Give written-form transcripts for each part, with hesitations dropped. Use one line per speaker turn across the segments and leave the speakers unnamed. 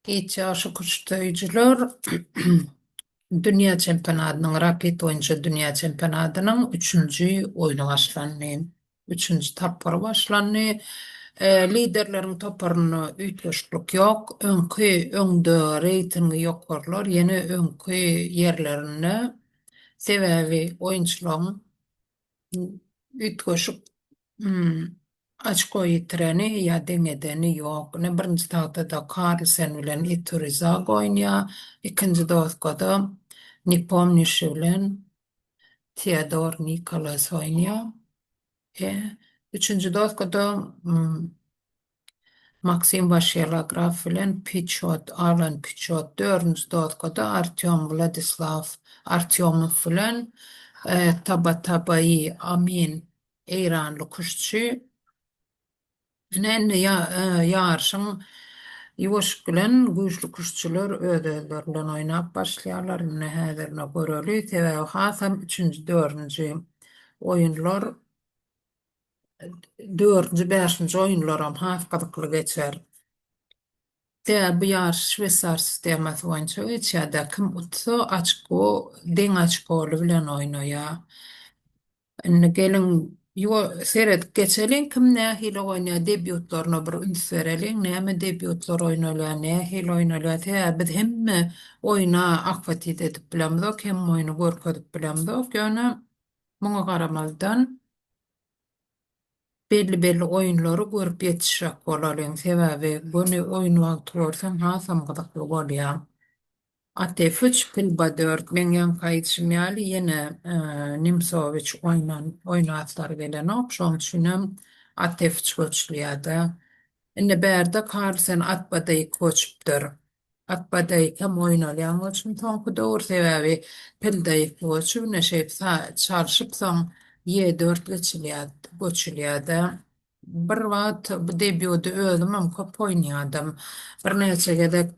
İç aşı kuşlayıcılar Dünya Çempionatının raket oyuncu Dünya Çempionatının üçüncü oyunu başlanıyor. Üçüncü tapları başlanıyor. Liderlerin toparını ütleşlik yok. Öndü reytingi yok varlar. Yine önkü yerlerine sebebi oyuncuların ütleşik Hmm. Açko yitireni ya dengedeni yok. Ne birinci tahtada Carlsen bilen Iturrizaga oynuyor. İkinci tahtada Nepomniachtchi bilen Theodor Nikolas oynuyor. Üçüncü tahtada Maxim Vachier-Lagraf bilen Alan Pichot. Dördüncü tahtada Artyom Vladislav Artyomov bilen Tabatabai Amin İranlı kuşçu. Yarışın yuvaş bilen güýçli kuşçular öýdüler bilen oýnap başlaýarlar. Ine häzirne göreli tebe hasam 3-nji, 4-nji oýunlar, 4-nji, 5-nji oýunlaram has gyzykly geçer. Bu ýarş Şwesar sistematy boýunça geçýärde. Kim utsa açko, deň açkoly bilen oýnaýar. Indi gelin seyredip geçelim kim nähili oýnaýar debiutlaryna bir üns bereliň. Näme debiutlar oýnalýar, nähili oýnalýar. Biz hemme oýna akwatit edip bilemdik, hem oýny görkezip bilemdik. Ýöne muňa garamazdan belli oýunlary görüp ýetişek bolalyň. Sebäbi bunu oýun wagty görsem hasam gyzykly bolýar. Atefüç Pilba 4 men yan kayıtşım yali yine Nimsovic oynatlar gelen okşon düşünüm Atefüç koçluyada. Indi bärde Carlsen Atbadayı koçupdur. Atbadayı hem oynalayan koçum tonku doğru sebebi Pildayı koçu ne şey çalışıp son Y4 koçluyada. Bir vat bu debiyodu öldüm ama kop oynayadım. Bir neçe gedek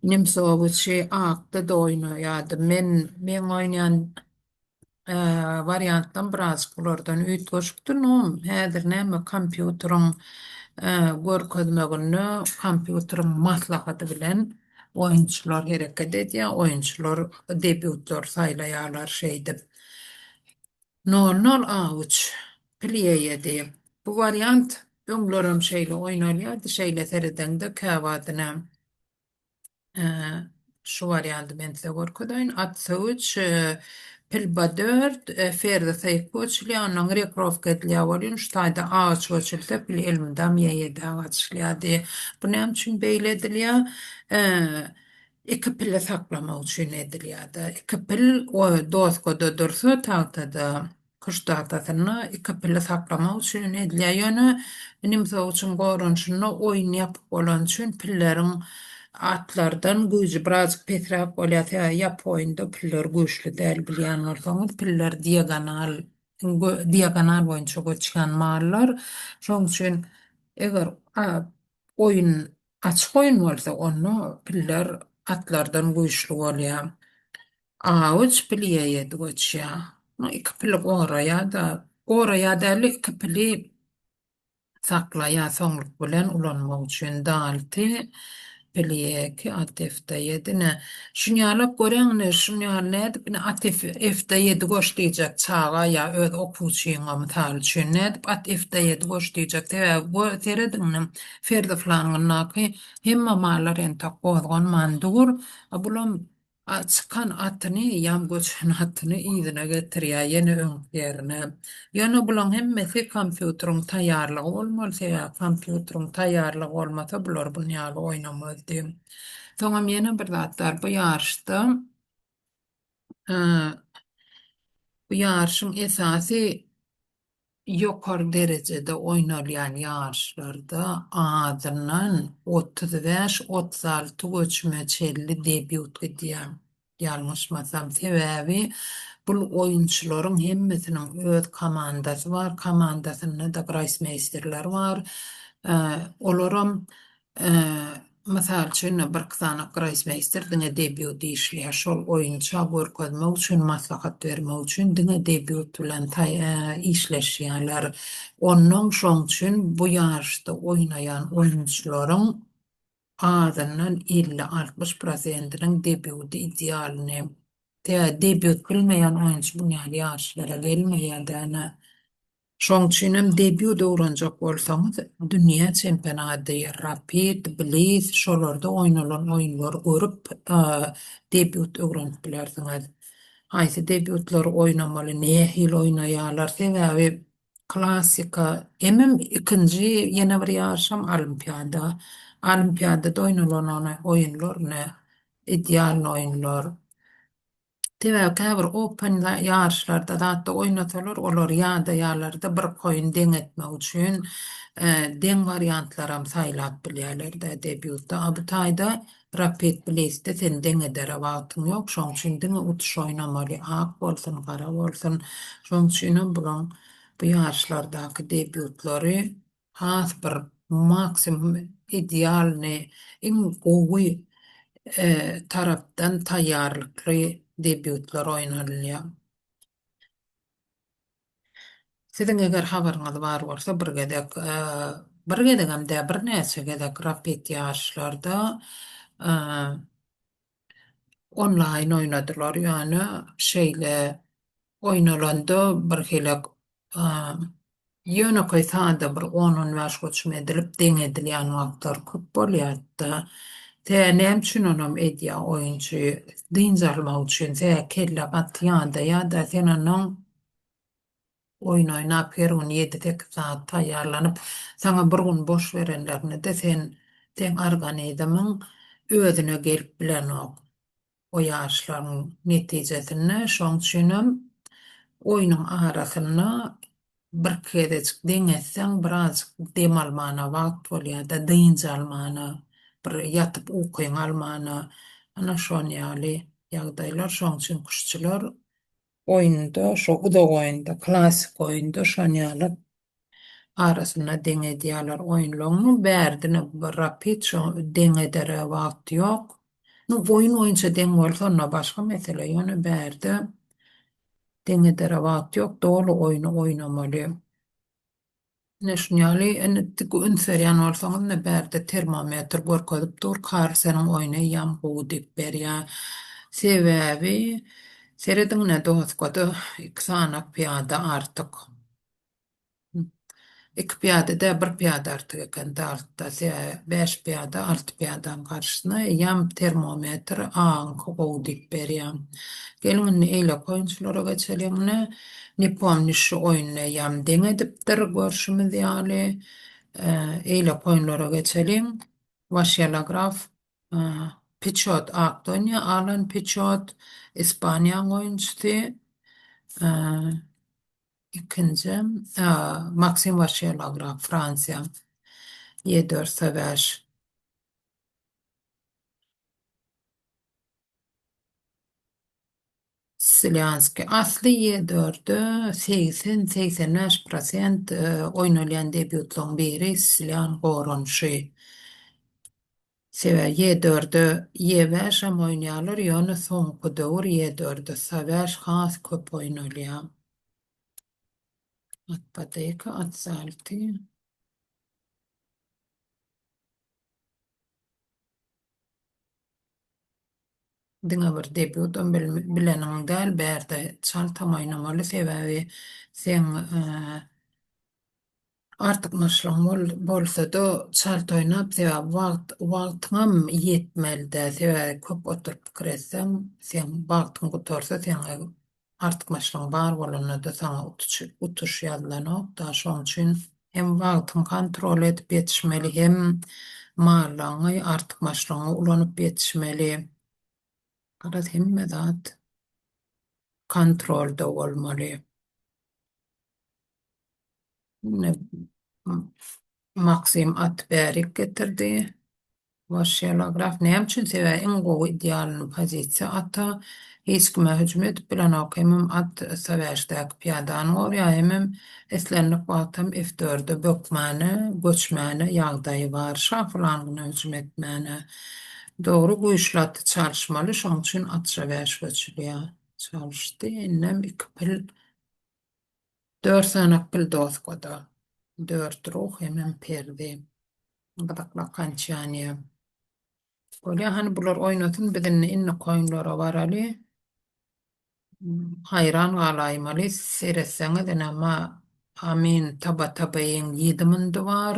Nimsovici akda da oynaýardy. Men oýnaýan variantdan biraz bulardan üýt goşupdyr. Häzir näme kompýuteryň görkezmegini kompýuteryň maslahaty bilen oýunçylar hereket edýär. Oýunçylar debiutlar saýlaýarlar şeýdip. 0-0 play-edi. Bu variant öňlerim şeýle oýnalýardy. Şeýle seriden de käwadyna şu varianty men size görkezýän Atsoviç Pilba 4 Ferdi Saykoçly onuň rekrovka edilýär bolýan ştaýda ağaç ölçülse pil elmindam ýeýede ağaçlýady. Bu näme üçin beýle edilýär? Iki pille saklamak üçin edilýärdi. Iki pil o doskoda dursa tahtada kuş tahtasyna iki pille saklamak üçin edilýär. Ýöne nimse üçin gorunçyny oýnap bolan üçin pilleriň atlardan güýji biraz petrak bolýar. Ýap oýunda piller güýçli däl bilýän bolsaňyz piller diagonal boýunça göçýän mallar. Şoň üçin eger oýun açyk oýun bolsa onu piller atlardan güýçli bolýar. Aýç piliýe göçýär. Iki pili goraýa-da iki pili saklaýar soňluk bilen ulanmak üçin dalty Peliyeki Atef-7 şuňalap göreňne şuňal nädip Atef-7 goşlaýjak çaga ýa öz okuwçyňa mysal üçin nädip Atef-7 goşlaýjak bu terediniň Ferdi Flangynnaky hemme mallar entak bozgan mandur bulam çykan atyny ýam göçen atyny ýzyna getirýär ýene öňlerine. Ýöne bulan hemmesi kompýuteryň taýýarlygy bolmaly, kompýuteryň taýýarlygy bolmasa bular bunýaly oýnamazdy. Soňam ýene bir zatlar bu ýarşda bu ýarşyň esasy ýokary derejede oýnalýan ýarşlarda azynyň 35-36 göçmeçelli debiut edýär. Ýalňyşmasam sebäbi bu oýunçylaryň hemmesiniň öz komandasy bar, komandasynda da grossmeisterler bar. Olaram Mysal üçin bir kysana grossmeister diňe debiut işleýär. Şol oýunça görkezmek üçin maslahat bermek üçin diňe debiut bilen işleşýärler. Onuň şoň üçin bu ýarşda oýnaýan oýunçylaryň Ağzından 50-60%'nin debütü idealini. Te debüt bilmeyen oyuncu bu yani yaşlara gelmeyen de. Şoň üçin hem debüt öwrenjek bolsaňyz, dünýä çempionaty, Rapid, Blitz şolarda oýnanan oýunlar görüp, debüt öwrenip bilersiňiz. Haýsy debütler oýnamaly, nähil oýnaýarlar, sebäbi klasika, emem ikinji ýene bir ýaşam olimpiada. Olimpiadada oýnanan oýunlar ne? Ideal oýunlar. Tebe käbir open yarışlarda da oynasalar olar ýa-da ýalarda bir koyun deň etmek üçin deň variantlaram saýlap bilýärler-de debütde. Bu taýda rapid bilesde sen deň eder wagtyň ýok, şoň üçin deň utuş oýnamaly, ak bolsun, gara bolsun. Şoň üçin bulan bu yarışlardaky debütlary has bir maksimum ideal ne iň gowy tarapdan taýýarlykly debütler oýnalýar. Siziň eger habaryňyz bar bolsa bir gedek bir gedek hem de bir näçe gedek rapid ýaşlarda online oýnadylar, ýani şeýle oýnalanda bir helek ýöne koýsanda bir 10 ýaş göçüm edilip deň edilýän wagtlar köp bolýardy. Te näme üçin onam edýä oýunçy dynja almak üçin se kelle batýanda ýa-da sen onuň oyun oynap her gün 7-8 saat taýýarlanyp saňa bir gün boş berenlerine de sen organizmiň özüne gelip bilenok. O ýaşlaryň netijesinde şoň üçinem oyunun arasyna bir kedecik deň etseň biraz dem almana wagt bolýar da dynja almana bir ýatyp ukyň almana ana şol ýaly ýagdaýlar şoň üçin kuşçular oyunda şo uda oyunda klasik oyunda şol ýaly arasyna deň edýärler oyunlaryny bärdine rapid şo deň edere wagt ýok. No oyun oyunça deň bolsa ona başga mesele ýöne bärde deň edere wagt ýok, dolu oyunu oýnamaly. Neşnýaly ene ünserýän bolsaňyz ne bärde termometr görkezip dur, kar seniň oýnaýan gowy dip berýär. Sebäbi serediňne doskada 2 sanak piýada artyk. 2 piýada da 1 piýada artyk eken daltda 5 piýada 6 piýadan garşyna ýam termometr gowy dip berýär. Gelin eýle koýunçylara geçelimne ne pomniş oýuny ýam deň edipdir görşümiz ýaly. Eýle koýunlara geçelim. Vaşyalagraf, Pichot Aktonia, Alan Pichot, Ispaniýa oýunçysy. İkinci, Maxim Vaşyalagraf, Fransiýa. Ýeder Saväş. Silянski. Asly ýedörde 80-85% oýnalýan debütlaryň biri Silyan Goranşy. Sebä ýedörde ýeväş hem oýnýarlar, ýöne soňky döwür ýedörde Saväş has köp oýnalýar. Atpateka, atsalty. Diňe bir debüt bileniň däl bärde çaltam oýnamaly sebäbi sen artık maşlaň bolsa-da çalt oýnap wagtyňam ýetmeli-de sebäbi köp oturup pikiretsem sen wagtyň gutarsa sen artık maşlaň bar bolanda saňa utuş ýazlanok da şoň üçin hem wagtyň kontrol edip ýetişmeli hem mallaňy artık maşlaňa ulanyp ýetişmeli. Garaz hemme zat kontrolda bolmaly. Ne Maxim Atberik getirdi. Vaşyalagraf näme üçin sebä iň gowy idealyny pozisiýa ata hiç kime hüjüm edip bilen okymym at Saväşdäki piýadany gorýar hemem eslenlik wagtam F4'de bökmäne, göçmäne ýagdaýy bar. Şaflangyna hüjüm etmäne. Dogry güýçli çalışmaly, şoň üçin at Saväş göçülýär. Çalışdy, ennem 2 pil 4 sanak pil doskada. 4 ruh hemem perdi. Badakla kançany. Böyle hani bular oynatın bedenne inni koyunlara var ali. Hayran galaymaly seyretsene de ama amin taba tabayın yedimin var.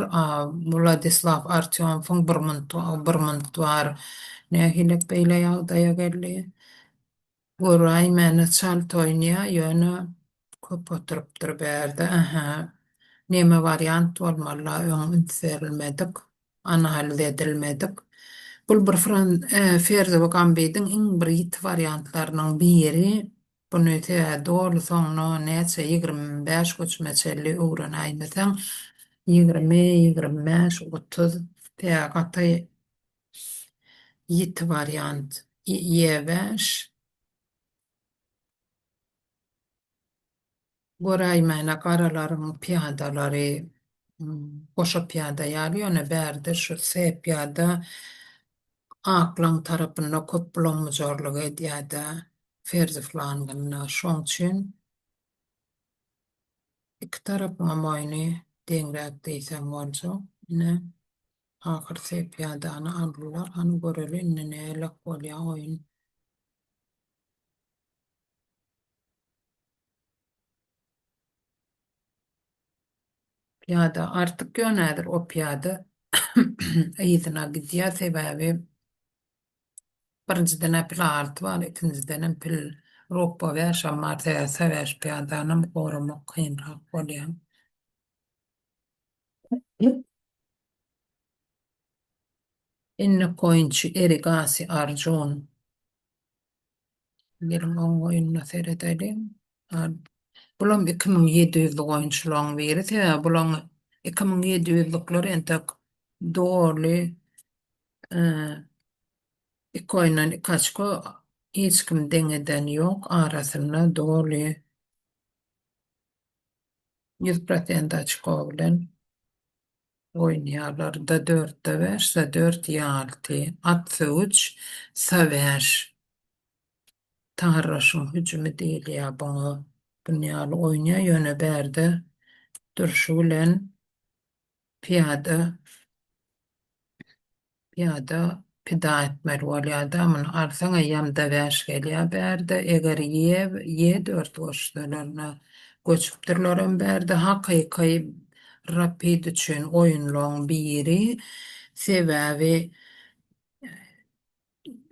Vladislav Artyomov'un bir mınt var. Ne hilek beyle yağdaya geldi. Guray meni çalt oynaya yönü köp oturup berdi. Aha. Neme variant olmalı ön verilmedik. Ana halde edilmedik. Bul bir Ferdi Bakan Bey'in in bir yit variantlarının biri bunu te doğru sonuna neyse 25 göçmeçeli uğran aymeten 20, 25, 30 te katı yit variant yeveş Goraymayna karaların piyadaları koşa piyada yarıyor berdi şu se piyada aklan tarafına köplüm zorluğu ediyada ferzi falan gınna şoň üçin iki tarafına moyni deňrek diýsem bolsa ne ahir se piyadany aldylar any göreli ne elek bolýa oýun piyada artık yönedir o piyada ýyzyna gidýär sebäbi birinciden pil art var, ikinciden pil ropa ve şamartaya sever piyadanım korumak kıyınrak oluyor. İnne koyunçu erigasi arjun. Gelin on oyununa seyredelim. Bulan 2700 oyunçulan verir ya bulan 2700'luklar entek doğru iki oyundan kaçko hiç kim deneden yok arasında doğru 100% açık olan oynayanlar da dört döver, da dört yaltı. Atsı uç, sever. Tarraşın hücumu değil ya bana. Dünyalı oynaya yöne berdi. Durşulen piyada, piyada pida etmeli ol adamın arsana yamda verş gelya berdi. Eger ye dört boşlarına göçüptürlerin berdi. Hakikay rapid için oyunluğun biri sebebi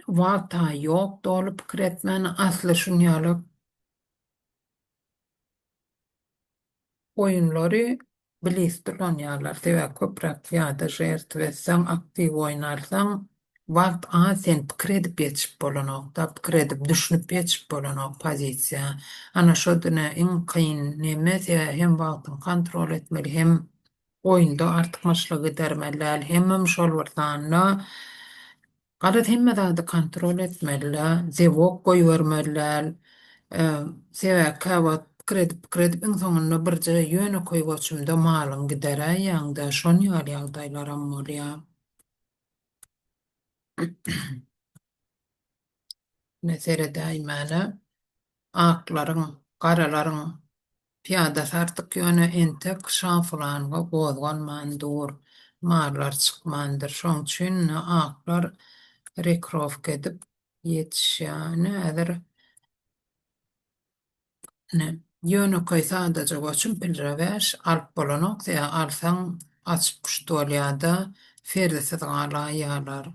Vata yok dolu pikretmen aslı şunyalı oyunları bilistir oynarlar. Teve köprak ya da jert ve sen aktif oynarsan vakt sen pikredip geçip bolanok da pikredip düşünüp geçip bolanok pozisiya. Ana şoduna en kıyın neme hem vaktın kontrol etmeli hem oyunda artık maçla gidermeler hem şol vartanla Galat hemme da kontrol etmeliler, zevok koy vermeliler, seve kavat kredip en sonunda birce yöne koy geçimde malın gidere yanda şon yağdaylar ya. Ne seyrede akların, karaların piyada sartık yöne entek şafılan ve bozgan mandur, marlar çıkmandır. Şon için aklar rekrof edip yetişyani edir ne? Yönü koy sadece geçim pilrever alp bolanok ya alsan açıp da ferdesi gala yalar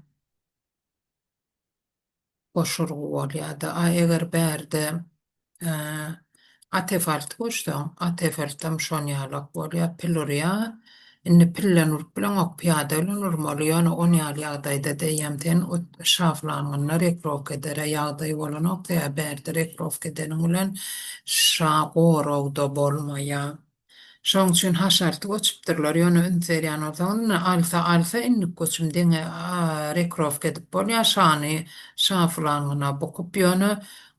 boşurgu bolýada. Eger berde e, atefalt goşdan atefaltam şon ýalak bolýar pilorya inni pillen urp bilen ok piyada normal ýöne on ýaly ýagdaýda diýemden şaflangyna rekrok edere ýagdaý bolanok ya berde rekrok edeniň bilen şa gorowda bolmaýar. Şoň üçin haşarty göçüpdirler ýöne ünserýän olsaň alsa inni göçüm diňe rekrof edip bolýar şany şaflangyna bokup ýöne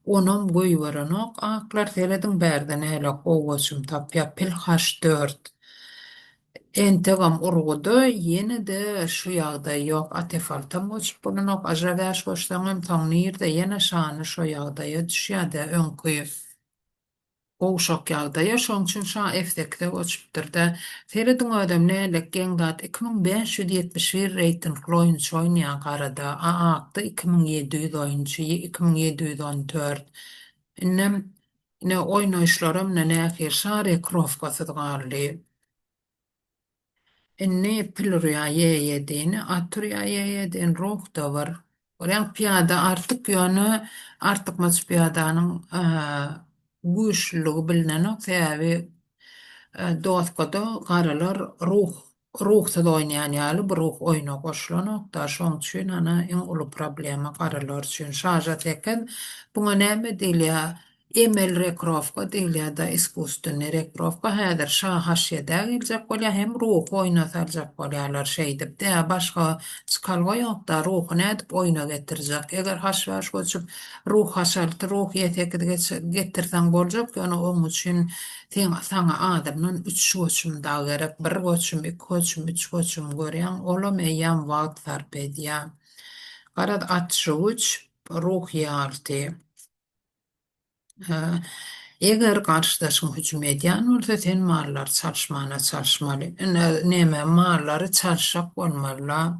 onam goýberenok aklar seredin berden hele gowaşym tapýa pil H4 entegam urgudy ýene-de şu ýagda ýok atefaltam goçup bolanok ajaväş goşsaňam taňny ýerde ýene şany şo ýagdaýa düşýär-de öňkü Oğuşak ýagdaýa şoň üçin şa efekte geçipdir-de. Seredin adam näle Gengat 2571 reytingli oýunçy oýnaýan garada akda 2700 oýunçy, 2714. Innem ne oýnaýşlarym ne nähir şa rekrovkasy garly. Inni pilurya yedini, aturya yedin ruh da var. Oryan piyada artık yönü artık maç piyadanın güçlülüğü bilinen o sebebi Doðgada garalar ruhsuz oýnaýan ýaly bir ruh oýna goşulanok da şoň üçin ana iň uly problema garalar üçin şarja teken buňa näme diýilýär? Emel rekrovka diýilýär da iskusstyny rekrovka häzir şa haşýeda giljek bolýar hem ruh oýnasaljak bolýarlar şey dip de başga çykalga ýok da ruh nädip oýna getirijek. Eger haşwaş goçup ruh haşalty ruh ýetek getirsen boljak ýöne oň üçin sana adamdan 3 goçum da gerek, 1 goçum, 2 goçum, 3 goçum görýän, olam eýýän wagt sarp edýär. Garad atşygyç ruh ýarty. Eger karşıdaşın hücum edýän bolsa sen mallar çalışmaly. Näme mallary çalışak bolmaly.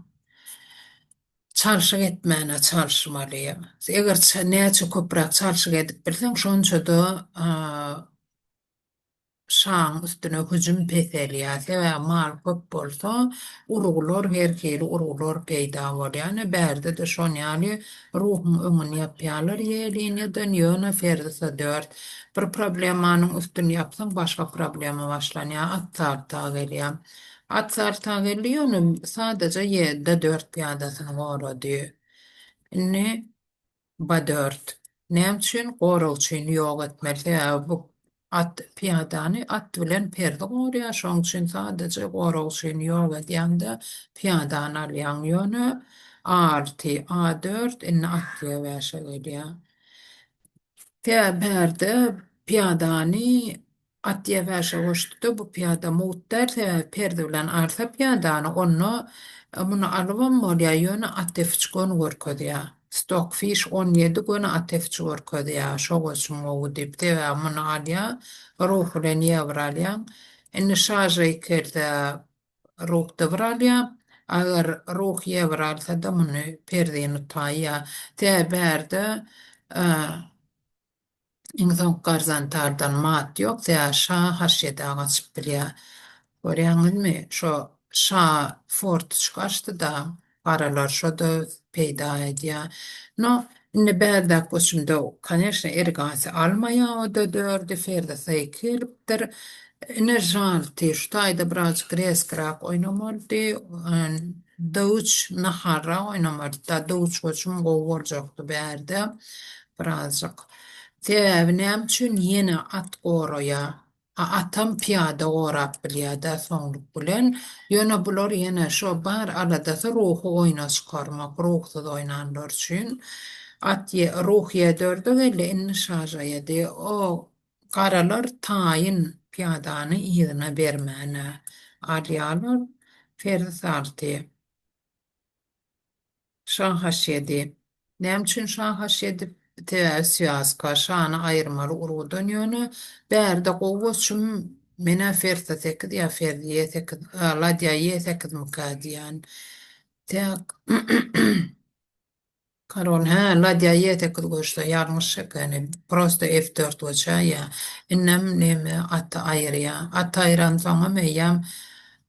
Çalışak etmäne çalışmaly. Eger näçe köpräk çalışak edip bilseň şonça da şaň üstüne hüjüm peselýär we mal köp bolsa uruglar herkeli uruglar peýda bolýar. Bärde de şoň ýaly ruhyň öňüni ýapýarlar ýeline dönýär ferdese 4. Bir problemanyň üstüne ýapsaň başga problema başlanýar. Atsarta gelýär. Atsarta gelýär sadece ýerde 4 piýadasyny gorady. Inni Ba 4. Näme üçin goraw üçin ýok etmeli bu at piyadany at bilen perde gorýar şoň üçin sadece goraw üçin ýok edýände piyadany alýan ýöne A4 inni atýa bäşe gelýär. Bärde piyadany atýa bäşe goşdy bu piyada muhtar perde bilen arsa piyadany onu muny alwan bolýar ýöne atefçgon görkezýär. Stockfish 17 güne atefçi görkezýär. Şo goçum ogu dipde we muny alýar. Ruh bilen ýewralýar. Inni şarja ikerde ruh da bralýar. Agar ruh ýewralsa da muny perdeni taýýar. Bärde İnsan garzantardan mat yok ya şa haşyeda gaçyp bilýär. Görýäňizmi? Şo şa fort çykaşdy da garalar şoda peýda edýär. No, indi bärde goşumda конечно ergasy almaýar o da 4 ferde saýkylpdyr. Ne жалти, ştaýda biraz greskrak oýnamaldy. Dowuç nahara oýnamaldy. Da dowuç goçum gowurjakdy bärde. Birazjyk Sebäbi näme üçin ýene at goraýa? Atam piyada gorap bilýär da soňluk bilen. Ýöne bular ýene şo bar aladasy ruhy oýna çykarmak, ruhsuz oýnanlar üçin. Ruh ýederde geldi inni şarja ýedi. O garalar taýyn piyadany ýygyna bermäne alýarlar. Ferzarty. Şahaşyedy. Näme üçin şahaşyedy? Swýazka şany aýyrmaly urudan ýöne bärde gowuşum mene ferta tekid ýa ferdiýe tekid ladýa ýetekid mukadiýan. Tak Karol ladýa ýetekid goşda ýarmyş ekeni prosta F4 goça ýa innem näme ata aýyrýar. Ata aýran soňa meýam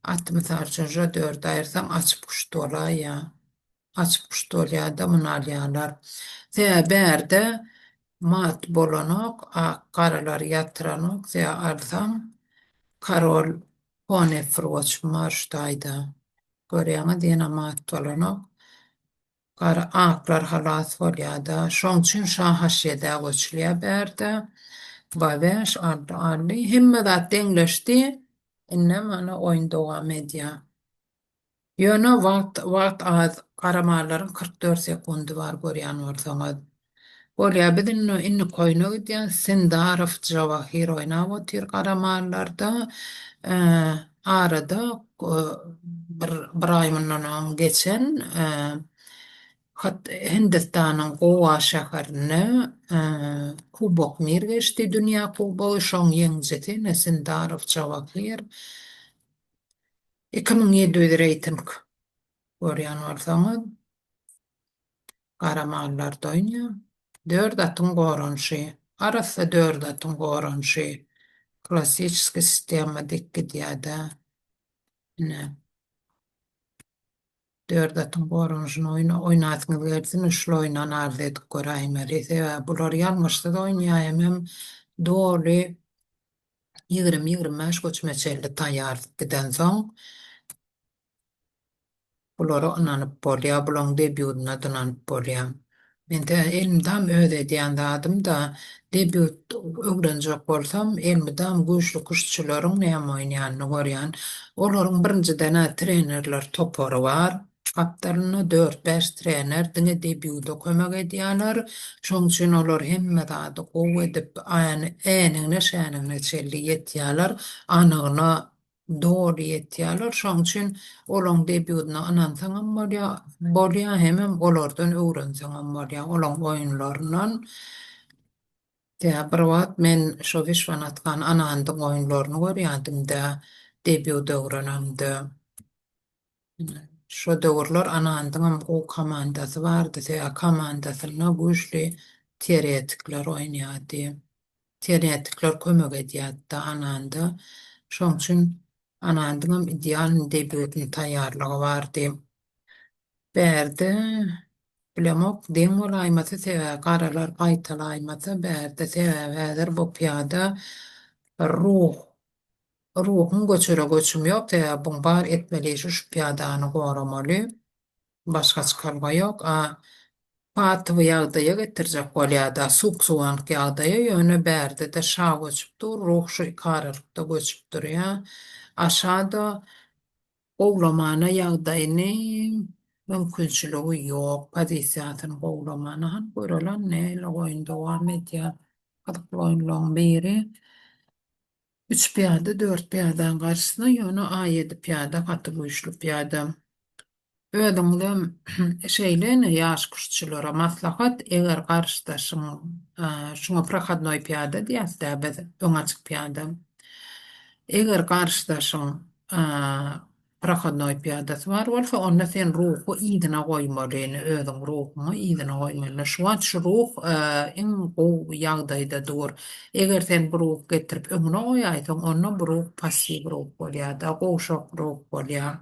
at mysal üçin 4 aýyrsaň açyp guşdolar ýa. Açyp guşdolýar da muny alýarlar. Bärde mat bolanok, garalar ýatyranok, alsam Karol Honefroç marştaýda. Görýäňi diýene mat bolanok. Aklar halas bolýar da. Şoň üçin şa haşyeda goçulýar bärde. Babeş aldy. Hemme zat deňleşdi. Inne mana oýun dowam edýär. Ýöne wagt az garamarlaryň 44 sekundy bar görýän bolsaňyz. Bolýar bizim inni koyuna gidýän Sendarov Jawahir oýnap otyr garamarlarda. Arada bir ay mundan geçen Hindistan'ın Gowa şäherine kubok mir geçti, dünya kubogu şoň ýeňjeti Nesindarov jabap ber. 2700 reyting görýän bolsaňyz, garamanlar doýnýa. 4 atym goranşy, arasy 4 atym goranşy. Klassiski sistema dikki diýär-de. Ne, 4 atym goranşyny oýnatyňyz gelsin, şol oýnan arzu edip göräýmer. Bular ýalňyşda da oýnýar, hem dogry 20-25 göçmeçelli taýýar giden soň bulara ynanyp bolýar, bulaň debiutuna ynanyp bolýar. Mende elimdam öde diýen dadym da debiut öwrenjek bolsam, elimdam güýçlü kuşçularyň näme oýnýanyny görýän. Olaryň birinciden trenerler topary bar. Haftalyna 4-5 trener diňe debiuta kömek edýärler. Şoň üçin olar hemme zady gowy edip, äniňe şäniňe çelli ýetýärler, anygyna doğru ýetýärler. Şoň üçin olaň debiutuna ynansaňam bolýar, hemem olardan öwrenseňam bolýar. Olaň oýunlaryndan bir wagt men şo Wishwanathan Anandyň oýunlaryny görýändim-de debiut öwrenende. Şo döwürler Anandyň o komandasy bardy, komandasyna güýçli teoretikler oýnýardy. Teoretikler kömek edýärdi Anandy. Şoň üçin Anandyň ideal debiutyny taýýarlygy bardy. Bärde bilemok deň bolaýmasy sebäbi garalar gaýtalaýmasy bärde sebäbi häzir bu piýada ruh ruhum göçüre göçüm ýok, buň bar etmeli şu piýadany goramaly. Başga çykarga ýok. Patywy ýagdaýa getirjek bolýar-da, suwsuwank ýagdaýa ýöne bärde de şa göçüp dur, ruh şu kararlykda göçüp durýar. Aşağıda gowlamana ýagdaýyny mümkinçiligi ýok, pozisiýasyny gowlamana han göreler näle goýunda dowam edýär. Gydykly oýunlaryň biri 3 piýada, 4 piýadaň garşysyna ýöne A7 piýada, gaty güýçlü piýada. Ödüňden şeýleni ýaş kuşçulara maslahat, eger garşydaşyň şuňa prohodnoý piýada diýäsler, öň açyk piýada. Eger garşydaşyň prohodnoý piýadasy bar bolsa, onda sen ruhu ýygyna goýmalyny, özüň ruhuny ýygyna goýmalyny. Şuwat şu ruh iň gowy ýagdaýda dur. Eger sen bu ruh getirip öňüne goýaýsaň, onda bu ruh passiw ruh bolýar-da, gowşak ruh bolýar.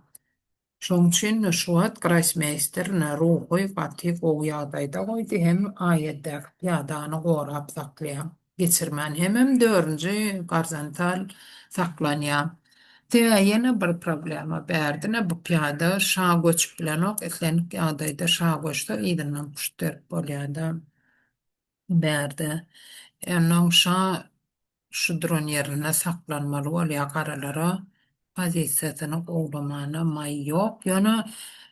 Şoň üçin şuwat grossmeisterine ruhy gaty gowy ýagdaýda goýdy, hem A7-däki piýadany gorap saklaýar. Geçirmän hemem 4-nji garzantal saklanýar. Tega ýene bir problema bärdine bu piýada şa göçüp bilenok etlenip ýagdaýda şa göçse ýygynyň puştyr bolýar-da bärde. Onuň şa şu duran ýerine saklanmaly bolýar garalara pozisiýasyny gowlamana maý ýok. Ýöne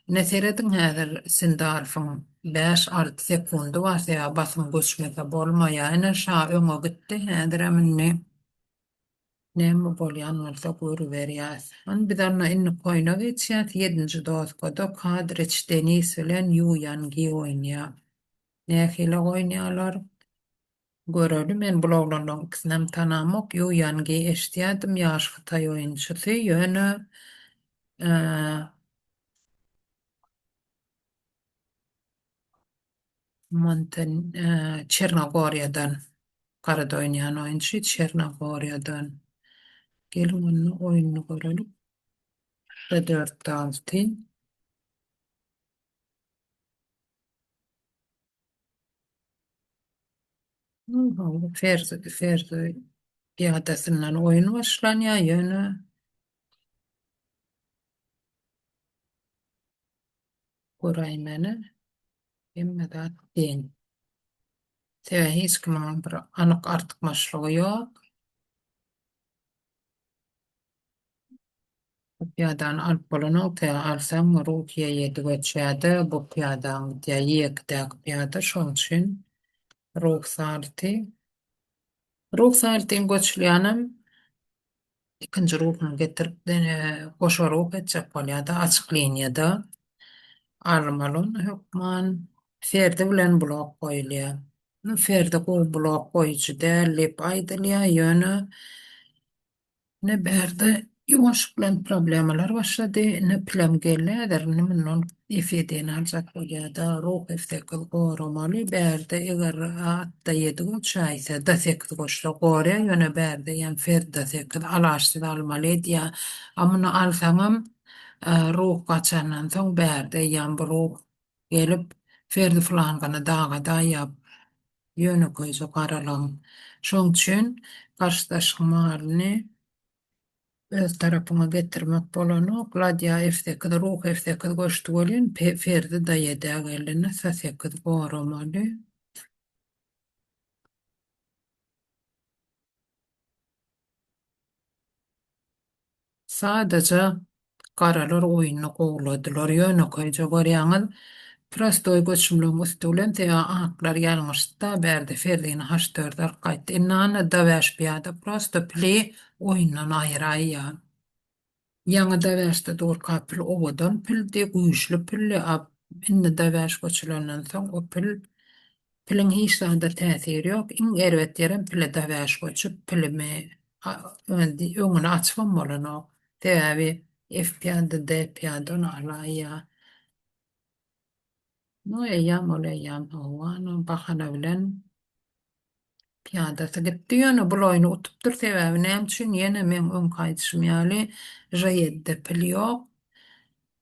neseredin häzir Sindarowyň 5-6 sekundy barsa ýa basym göçmese bolmaýar. Ene şa öňe gitdi, häzir emini näme bolýan bolsa görüberýär. Bizarna inni koyuna geçýär, 7-nji dozgoda Kadriç Denis bilen Yu Yangi oýnýar. Nähili oýnýarlar? Görelim, men bularlardan ikisinem tanamok. Yu Yangi eşitýärdim, ýaş Hytaý oýunçysy, ýöne Çernogoriýadan garada oýnaýan oýunçy, Çernogoriýadan. Gelin onu oýuny görelim. 4-6. Ferzi piýadasyndan oýun başlanýar, ýöne göräýmeni hemme zat deň. Sebä hiç kimem bir anyk artykmaçlygy ýok. Bu piýadany alyp bolanyň alsam ruhiýe ýedi geçýärdi. Bu piýadaň ýekdäki piýada, şoň üçin ruh salty. Ruh saltyň göçlýänem ikinji ruhuny getirip goşa ruh etjek bolýar-da, açyk liniýada almalyň hökman. Ferdi bilen blok koyulýar. Ferdi bu blok koyucu däl, aýdylýar ýöne ne berde yuwaşlyk bilen problemalar başlady, ne pilem gelläder, ne munun ifeden alsak bolýar-da, ruh eftekil goramaly, berde eger atda ýedi çaýsa da sekdi goşla gorýar, ýöne berde ýa ferda sekdi alaşsyz almaly diýär. Amuna alsaňam ruh gaçandan soň berde ýa bu ruh gelip ferdi falan gana daga da ýap ýöne koýsa garalan. Şoň üçin garşydaşmalyny öz tarapyňa getirmek bolanok, ladya eftekde, ruh eftekde goşdy bolýan, ferdi da ýedäg eline sasekdi goramaly. Sadece garalar oýuny gowladylar, ýöne koýja görýäňiz. Prostoy göçümlüň üstülen te aklar ýalňyşda berde ferdini haşdördar gaýtdy. Inna da bäş piýada prosto pli oýundan aýraýýar. Ýa-da däwäşde dur kapyl owadan pildi, güýçli pilli ap inne däwäş göçülenden soň o piliň hiç zanda täsiri ýok. Iň erwet ýerem pile däwäş göçüp pilimi öňüni açmam bolanok. Täbi F piýada, D piýada alaýa. No eýýam ol eýýam howana bahana bilen piýadasy gitdi ýöne buloýny utupdyr sebäbi näme üçin ýene men öň gaýdyşym ýaly jaýetde pil ýok.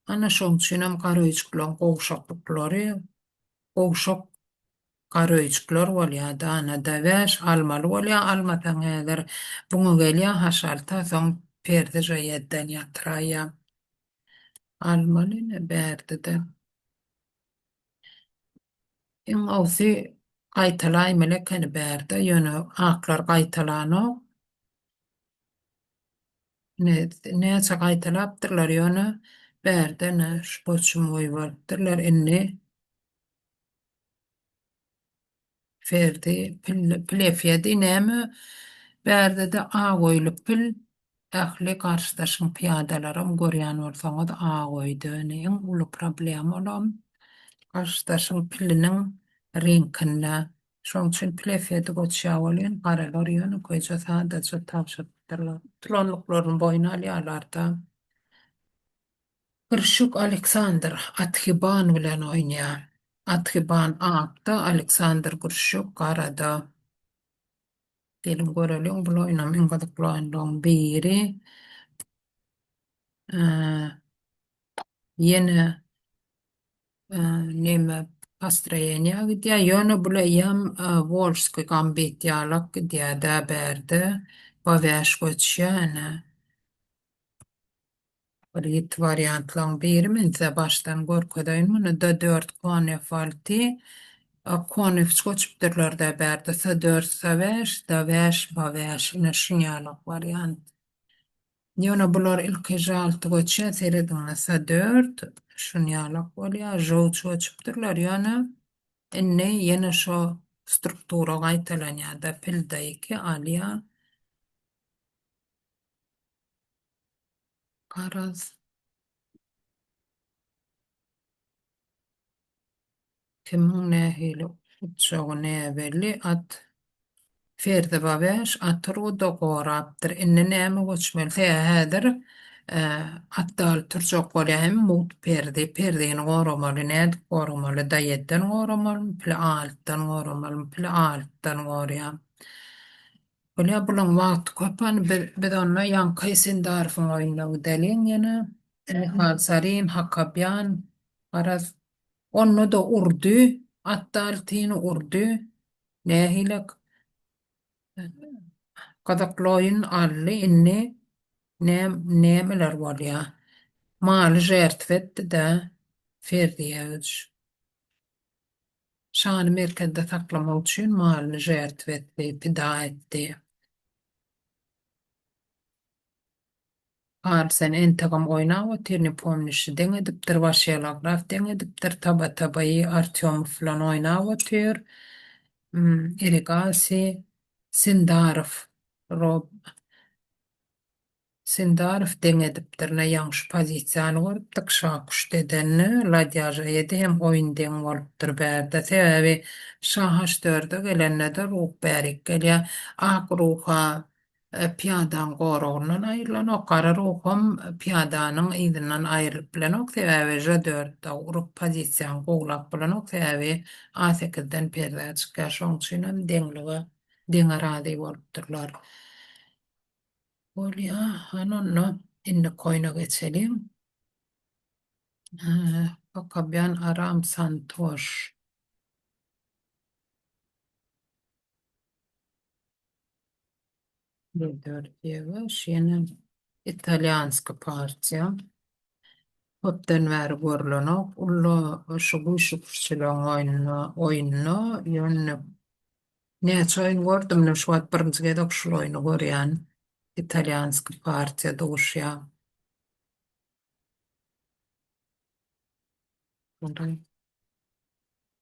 Ana şoň üçinem garaýçyklar gowşaklary, gowşak garaýçyklar bolýar-da, ana däwäş almaly bolýar, almasaň eger buňa gelýär haşalta soň perde jaýetden ýatyraýa. Almaly ne bärde-de. Iň awsy gaýtalaýmylykany bärde ýöne aklar gaýtalanok. Näçe gaýtalapdyrlar ýöne bärde ne şuboçum oýwaltdyrlar inni ferdi pilefiyedi näme bärde de agoýly pil ähli garşydaşyň piýadalarym görýän bolsaňyz agoýdy. Iň uly problem olam garşydaşyň piliniň reňkinde. Şoň üçin pilefiyedi goçýar bolýan garalar ýöne goýja sadaça tapşyrdyrlar. Tulanlyklaryny boýuna alýarlar-da. Kırşuk Aleksandr Atxiban bilen oýnýar. Atxiban akda, Aleksandr Kırşuk garada. Gelim görelim bu oýnam iň gyzykly oýunlaryň biri. Ýene näme Pastraýenia gidýär. Ýöne bulaýam Volsky gambit ýalyk gidýär-de bärde. Bawäş goçýany. Bir variantlaryň biri mense başdan gorkadaýyn muny da 4 konef alty. Konef goçupdyrlar-da bärde sa 4 sa 5 da 5 bawäş ine şunýalyk variant. Ýöne bular ilki jalty goçýar seredine sa 4 şunýalyk bolýar. Jow goçupdyrlar ýöne inni ýene şo struktura gaýtalanýar-da pilde 2 alýar. Garaz. Kimin nähili uçagy näbelli at Ferdi Babeş atruda gorapdyr. Inni näme goçmaly häzir atdal turjak bolýar hem mut perdini goramaly, näde goramaly, da ýedden goramaly, pil altdan goramaly, pil altdan gorýar. Bolýar bulan wagt köpen bir onna ýanky Sindarowyň oýunlary delin ýene Mihal Sarin, Hakabyan, Garaz onu da urdu, atdal tini urdu, nähilek Gazakloyun ally inni nämeler bolýar. Maly jertwetdi de Ferdiýewiç. Şany merkezde saklamak üçin malyny jertwetdi, pida etdi. Sen entegam oýnap otyr, ne pomnişi deň edipdir, Vaşylagraf deň edipdir, Tabaýy Artyomov bilen oýnap otyr. Irigasi, Sindarov, Sen de Arif deňedipdirne ýaňşy pozisiýany görüpdik şah dedenni ladyaja edi hem oýun deň bolupdyr bärde. Sebäbi şah 4'e gelende ruh bärik gelýär. Ak ruha piýadan goragynyň aýrylanok, gara ruhum piýadanyň izinden aýrylyp bilenok. Sebäbi ja 4'de urup pozisiýany goglap bilenok. Sebäbi A8'den perde çykýar. Şoň üçin hem deňligi deň arady bolupdyrlar. Bolýa, hanonno indi koyuna geçelim. Fabian Aram Santos. Dörtjeva, şeýle italianska partiýa. Köpden bäri görülenok, ulla şu guşupçylygyň oýunyny ýöne näçe oýun gördüm, şu wagt birinji gedek şu oýuny görýän. Italianska partiýa doguşýar.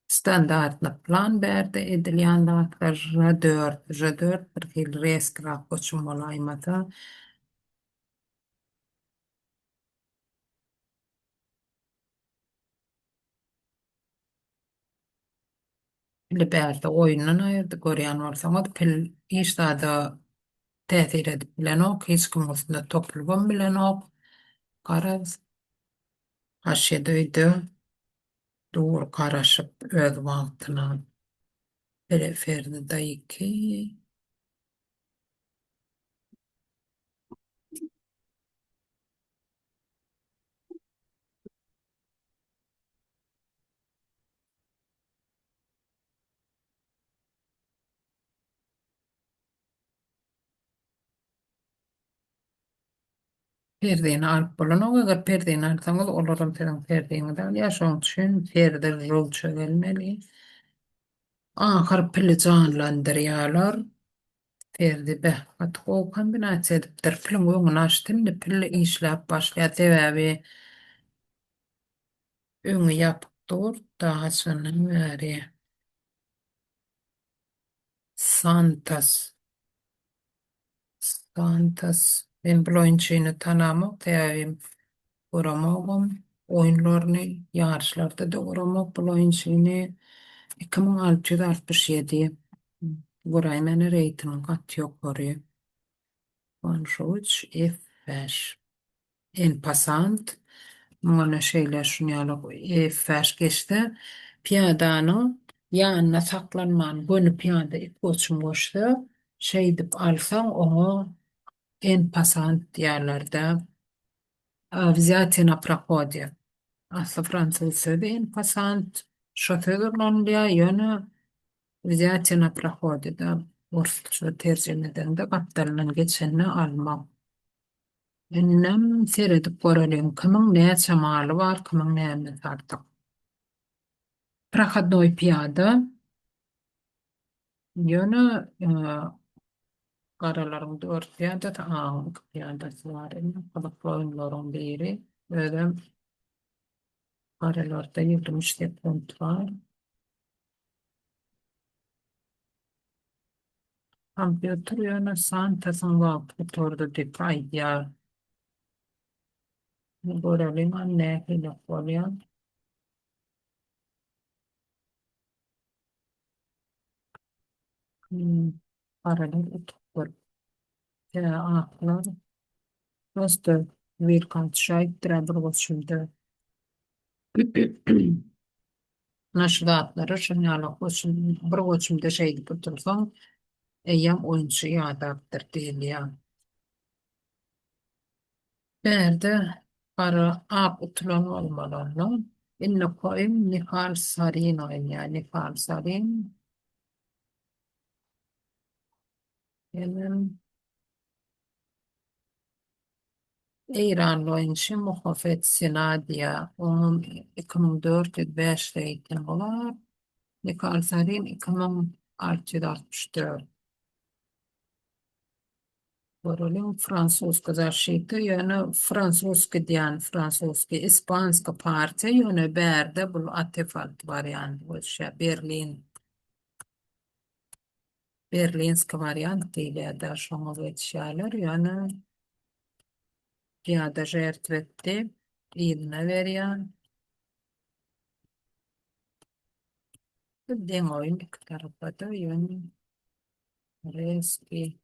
Standardna plan bärde edilýän daglar J4 bir hil reskrap goçum bolaýmata. Pil bärde oýundan aýyrdy görýän bolsaňyz pil işdada täsir edip bilenok, hiç kim bolsa toplugam bilenok. Garaz haşedoýdy, dur garaşyp öz wagtyna preferdi daýyky. Perdeni alyp bolanok, eger perdeni alsaňyz olaram seň perdeni de ýaşaň üçin perde rol çögelmeli. Ahir pili canlandyrýarlar. Perdi o kombinasiýa edipdir. Pilin öňüni açdym, pil işläp başlaýar. Sebäbi öňü ýapyk dur, daha sonra bäri Santas. Santas. Ben bu oyunçyny tanamok, sebäbi göramagam. Oýunlaryny ýarşlarda da göramok bu oyunçyny 2667. Göräýin meni reyting gat ýokary. Konşuç F5. En passant. Muňa şeýle şunýaly F5 geçdi. Piýadanyň ýanyna saklanman gönü piýada ipgoçum goşdy. Şeý dip alsaň oňa en passant diýerler-de. Взятие на проходе. Aslı fransızca da en passant şoförlerle ýöne взятие на проходе da Rusça terjemeden de kaptalynyň geçenini almak. Ennem seredip görelim kimiň näçe maly bar, kimiň näme tartyk. Проходной piýada ýöne garalaryň 4 piýada piýadasy bar. Galaklaryň biri ödem garalarda 20 punt var. Kompýuter ýöne santasyň wagt torda detaýlar. Görelim nähili bolýar. Paralel utuplar. Aklar. Prosto virkant şaýtdyra bir goşuldy. Naşdatlary şunýaly goşul bir goşumda şeýdi tutursaň, eýem oýunçy ýadapdyr diýilýär. Berde para ak utulan olmalarla inne koyim Nihal Sarin oynaya. Nihal Sarin benim İranlı oyuncu Muhafet Sinadiya. Onun 2405'te eğitim olar. Nihal Sarin 2664. Görelim Fransuska zaşiti ýöne Fransuska diýen Fransuska Ispanska partiýa ýöne bärde bu atefalt variant bolşa Berlinska variant diýilýär şoňa geçýärler ýöne piyada jertvetti. İğne veriyen. Den oyun iki tarafa da yön reski.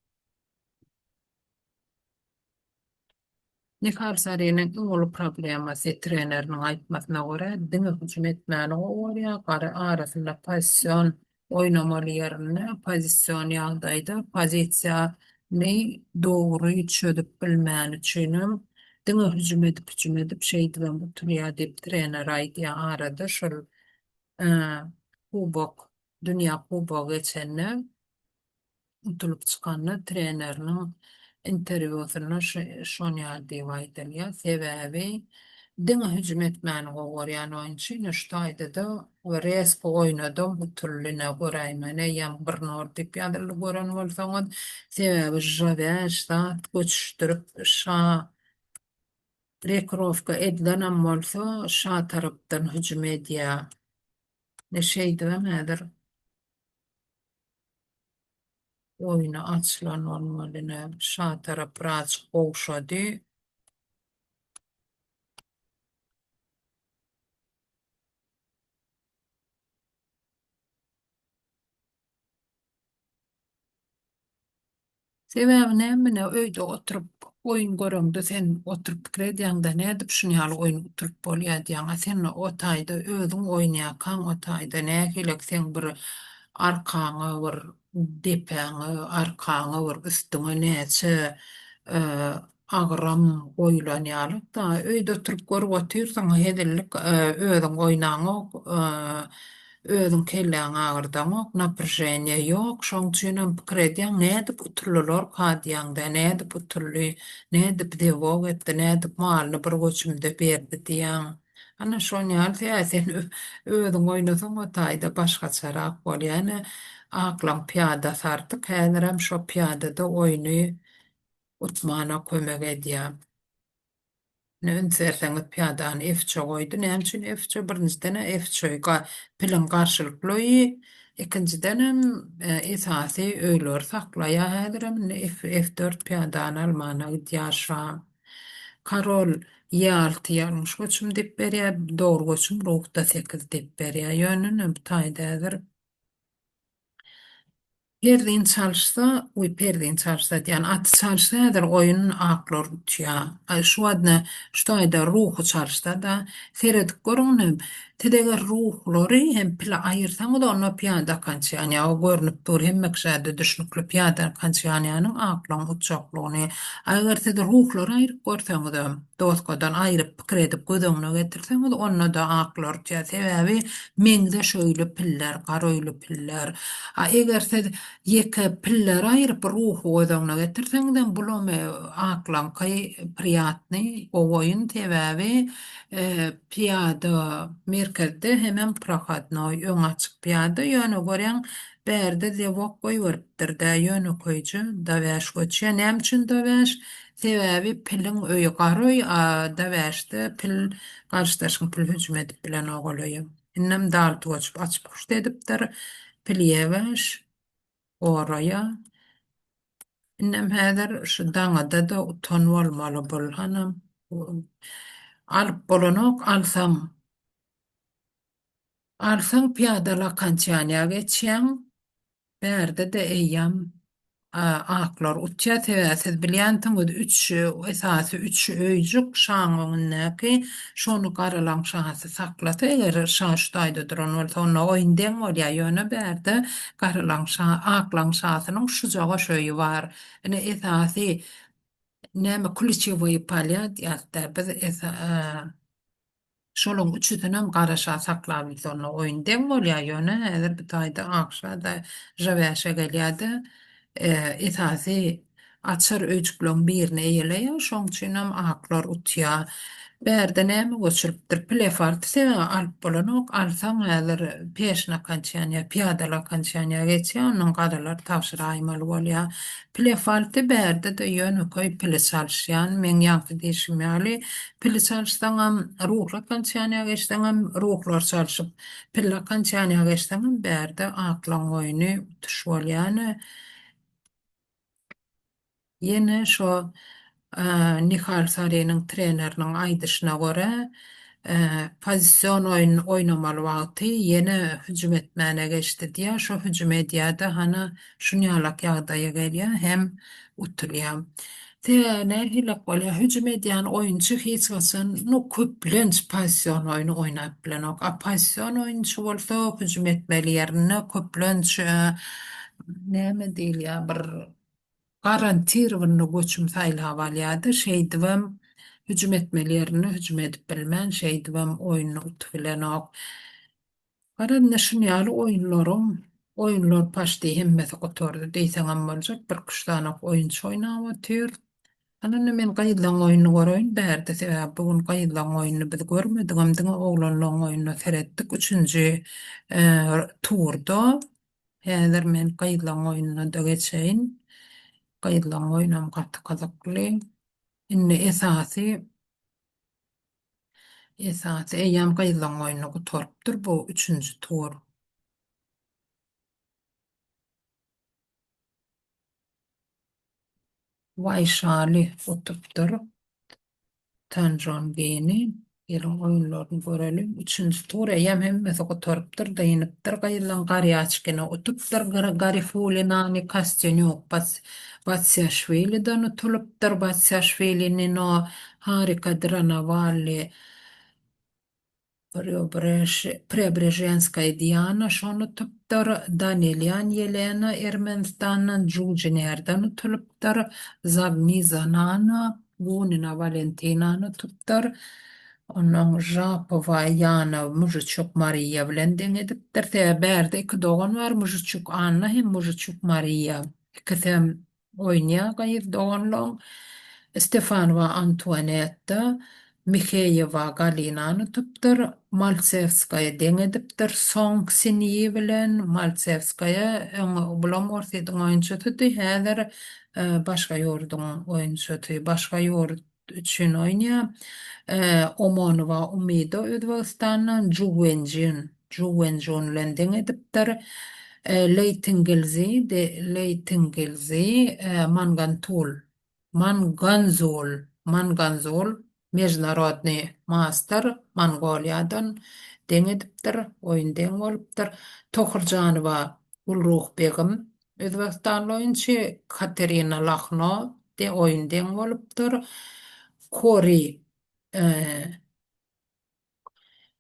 Nikarsarının ulu probleması trenerin aytmasına göre dini hücum etmeni oraya karı arasında pozisyon oynamalı yerine pozisyon yağdaydı. Pozisyon ne doğruyu çözüp bilmeni için dini hücum edip şeydi ben bu tür deyip trener aydı aradı. Şul e, kubok, dünya kubok geçenler utulup çıkanı trenerinin intervyusuna şon ýaly aýdylýar. Sebebi diňe hüjüm etmäni gowurýan oyunçy nüştaýdy da we reski oýnadym bu türlüne göräýmene ýam bir nor diýip ýadyly gören bolsaňyz sebebi jabäşda göçüşdirip şa rekrowka edilen bolsa şa tarapdan hüjüm edýär. Neşeýdi nädir? Oyuna açılan olmalıne şa taraf biraz boğuşadı. Sebebi nämine öýde oturup oyun görüňdi sen oturup pikirediňde nädip şuňaly oyun oturup bolýar sen o taýda özüň oýnaýakan o taýda nähilek sen bir arkaňy bir depäňi arkaňy bir üstüňe näçe agram oýlanýarlyk da öýde oturup görüp otursaň hedillik özüň oýnaňy özüň kelläňi agyrdaňok, napряжение ýok, şoň üçin hem pikir edýäň nädip bu türlüler hadýaňda, nädip bu türlü, nädip dewok etdi, nädip malyny bir göçümde berdi diýäň. Ana şoň ýaly sen özüň oýnasaň o taýda başgaçarak bolýar. Ýani aklan piyada sartyk, häzir hem şo piyadada oýny utmana kömek edýär. Nünserseňiz piýadany efçe goýdy. Näme üçin efçe? Birinciden efçe pilen garşylykly, ikinciden hem esasy öýler saklaýar. Häzir hem F4 piýadany almana gidýär. Karol ýalty ýalňyş göçüm diýip berýär, dogry göçüm ruhda 8 diýip berýär. Ýönüne bu taýda häzir Perdin çalışsa, perdin çalışsa diýen at çalışsa häzir oyunun aklar ütýär. Şu adna şu aýda ruhu çalışsa da seredip görüňnem. Tedege ruhlary hem pila aýyrsaň da ona piýada kançýany o görnüp dur hemme kişäde düşnükli piýada kançýanyň aklaň uçaklygyny. Aýer tede ruhlary aýryp görseň da dostgadan aýryp pikir edip gözeňne getirseň onda da aklar ütýär. Sebebi meňde şöýle piller, garoýly piller. Eger Ýeke piller aýryp ruhu gözeňne getirseňden bulamy aklaňky priýatny o oýun sebäbi piýada merkezde hemem prohodnoý öň açyk piýada ýöne görýän bärde zewok goýberipdir da ýöne köýjü dawäş göçýär. Näme üçin dawäş? Sebäbi piliň öýü garoý, dawäşde pil garşdaşyň pil hüjüm edip bilen ogalaýar. Innem dal tuwaçyp açyp edipdir. Pil ýewaş oraya. Innem häzir şu daňada da utan bolmaly bolhanam. Alyp bolanok alsam. Alsaň piýadala kançýanya geçýäň. Bärde de eýýäm aklar utýar sebäsiz bilýäntiň 3 esasy 3 öýjük şaňyňyňky şonu garalan şansy saklasy eger şaşdaýda duran bolsa onu oýundan bolýar ýöne bärde garalan aklan şasynyň şu jaga şöýi bar. Ine esasy näme ключевой палят ýa-da biz şolun üçüdinem garaşa saklap onu oýundan bolýar ýöne häzir bu taýda akşada jabäşe gelýärdi. Esasy açar öýjükleň birini eýeleýär, şoň üçin hem aklar utýar. Bärde näme göçüripdir? Plefarty sebe alyp bolanok alsaň häzir peşine kançýanya, piýadala kançýanya geçýär, onuň gadalar tapşyr aýmaly bolýar. Plefarty bärde de ýöneköý pili çalşýan, meň ýanky diýişim ýaly, pili çalşsaň hem ruhla kançýanya geçseň hem ruhlar çalşyp, pille kançýanya geçseň hem bärde aklaň oýuny tuş bolýar. Ýene şo Nihal Sarı'nın trenerinin aydışına göre pozisyon oynamalı vakti yeni hücum etmene geçti diye şu hücum ediyordu hani şunu yalak yağdaya geliyor hem utuluyor. Te ne hilak böyle hücum ediyen oyuncu hiç olsun no köplenç pozisyon oyunu oynayıp bilen ok. A pozisyon oyuncu olsa hücum etmeli yerine köplenç ne mi değil ya bir garantir bunu göçüm sayıl havalyadı. Şeydivem hücum etmelerini hücum edip bilmen şeydivem oyunu utfilen ok. Karan naşynaly oyunlar paşdy hemmeti gotordy diýseňem boljak bir kuşdanak oyunçy oýnap otyr. Anany men gaýdylan oyuny görýän bärde sebäp bugun gaýdylan oyuny biz görmedik. Diňe oglanyň oyuny seretdik 3-nji turda. Häzir men gaýdylan oyunyna da geçeýin. Gaýdylan oyunam gaty gazaply. Inni esasy eýýäm gaýdylan oyuny gotorypdyr bu 3-nji tur. Vaýşaly oturypdyr. Tanjon geni. Gelin oyunlaryny görelim. 3-nji tur eýýäm hemmesi gotorypdyr, daýanypdyr. Gaýdylan gary açkyna oturypdyr. Gary Fulinany Kostyanyok Batsiaşvilidan oturypdyr. Batsiaşvilinin o harika Dranavalli Preobrazhenskaya Diana şonu tuttur, Danilyan Yelena Ermenistan'ın Juljiner'den tutuluptur, Zagmizanana Gunina Valentina'nı tuttur, onun Japova Yana Mujичук Maria bilen deňedipdir. Bärde iki dogan var, Mujичук Anna hem Mujичук Maria. Ikisem oýnýa gaýyr doganlaň. Stefanova Antoinetta Mikheýewa Galinany tutupdyr, Maltsevskaya deňedipdir, Song Sinyi bilen Maltsevskaya bulam ortadan oýunçy tutdy. Häzir başga ýurdun oýunçy, başga ýurt üçin oýnýar. Omonova Umida Özbegistanyň Juwenjin bilen deňedipdir. Leytingilzi Manganzol Международный master Mongoliýadan deňedipdir, oýun deň bolupdyr. Tohurjanowa Gulruh Begim Özbegistanly oýunçy Katerina Lakhno de oýun deň bolupdyr. Kori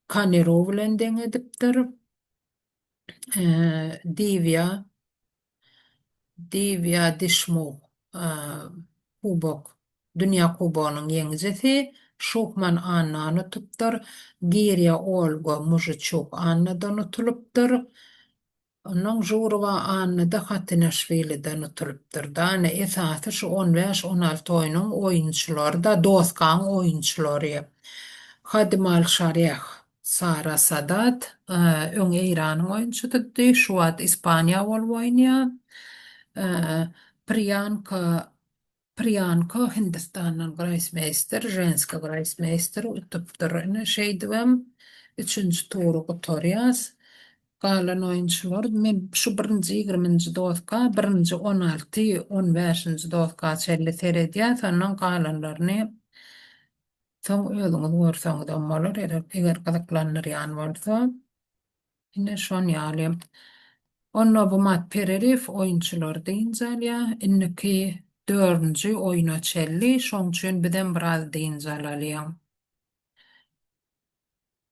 Kanerov bilen deňedipdir. Divya Dishmukh Kubok Dünya Kubogynyň ýeňijisi Shukman Annany tutupdyr. Giriya Olga Mujичук Annadan utulypdyr. Onuň Jurova Anna da Hatynaşviliden utulypdyr. Dany esasy şu 15-16 oýunyň oýunçylary da Dostkan oýunçylary. Hadimal Şareh Sara Sadat öň Eýranyň oýunçydy. Şuwat Ispaniýa bolup oýnýar. Priyanka Hindistanyň grossmeister, jenska grossmeister utupdyr. Şeýdibem 3-nji tury gotorýas. Galan oýunçylar men şu 1-nji 20-nji doska, 1-nji 16, 15-nji doska çelli seredýär, sondan galanlaryny soň özüňiz görseňiz bollar, eger gyzyklanýar bolsa. Ine şon ýaly. Onna bu mat pererif oýunçylar diýinjalýar. Inniki 4-nji oýuna çelli, şoň üçin bizem biraz diýinjalalýar.